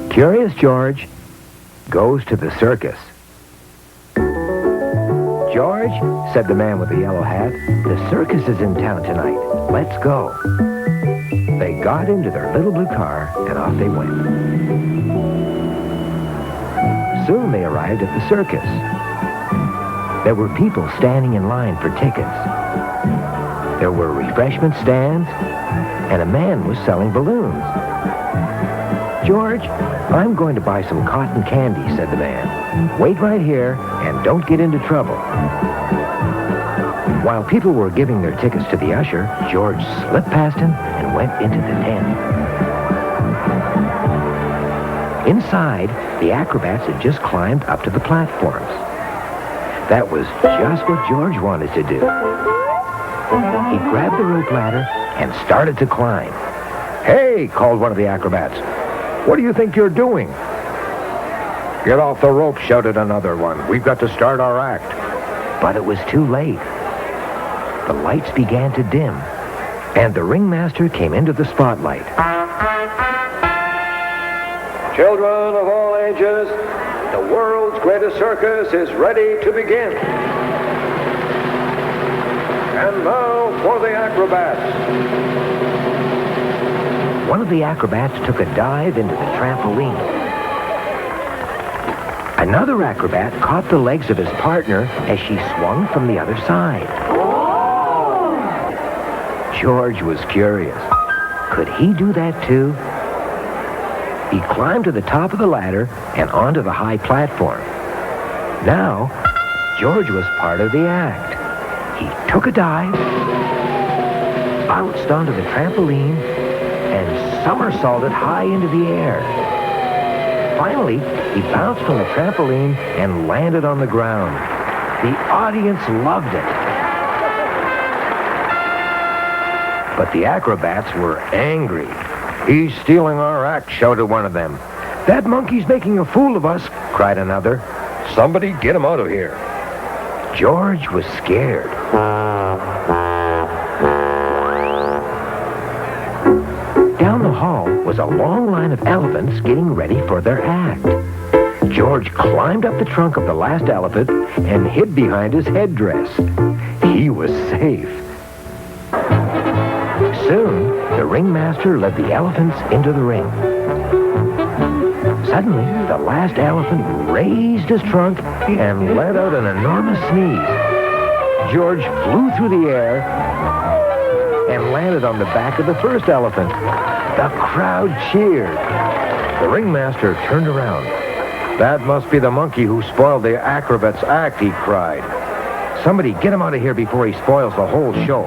Curious George goes to the circus. George, said the man with the yellow hat, the circus is in town tonight. Let's go. They got into their little blue car and off they went. Soon they arrived at the circus. There were people standing in line for tickets. There were refreshment stands, and a man was selling balloons. George, I'm going to buy some cotton candy, said the man. Wait right here and don't get into trouble. While people were giving their tickets to the usher, George slipped past him and went into the tent. Inside, the acrobats had just climbed up to the platforms. That was just what George wanted to do. He grabbed the rope ladder and started to climb. "Hey," called one of the acrobats. "What do you think you're doing?" "Get off the rope," shouted another one. "We've got to start our act." But it was too late. The lights began to dim, and the ringmaster came into the spotlight. "Children of all ages, the world's greatest circus is ready to begin. And now for the acrobats." One of the acrobats took a dive into the trampoline. Another acrobat caught the legs of his partner as she swung from the other side. George was curious. Could he do that too? He climbed to the top of the ladder and onto the high platform. Now, George was part of the act. He took a dive, bounced onto the trampoline, and somersaulted high into the air. Finally, he bounced from the trampoline and landed on the ground. The audience loved it. But the acrobats were angry. "He's stealing our act," shouted one of them. "That monkey's making a fool of us," cried another. "Somebody get him out of here." George was scared. Down the hall was a long line of elephants getting ready for their act. George climbed up the trunk of the last elephant and hid behind his headdress. He was safe. Soon, the ringmaster led the elephants into the ring. Suddenly, the last elephant raised his trunk and let out an enormous sneeze. George flew through the air and landed on the back of the first elephant. The crowd cheered. The ringmaster turned around. "That must be the monkey who spoiled the acrobat's act," he cried. "Somebody get him out of here before he spoils the whole show."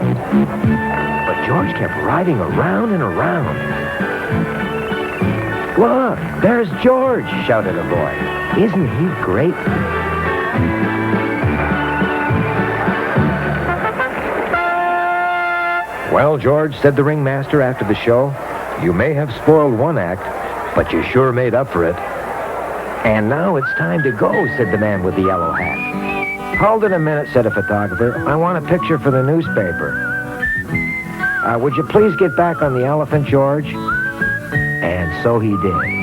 But George kept riding around and around. "Look, there's George," shouted a boy. "Isn't he great?" "Well, George," said the ringmaster after the show, "you may have spoiled one act, but you sure made up for it." "And now it's time to go," said the man with the yellow hat. "Hold it a minute," said a photographer. "I want a picture for the newspaper." Would you please get back on the elephant, George?" And so he did.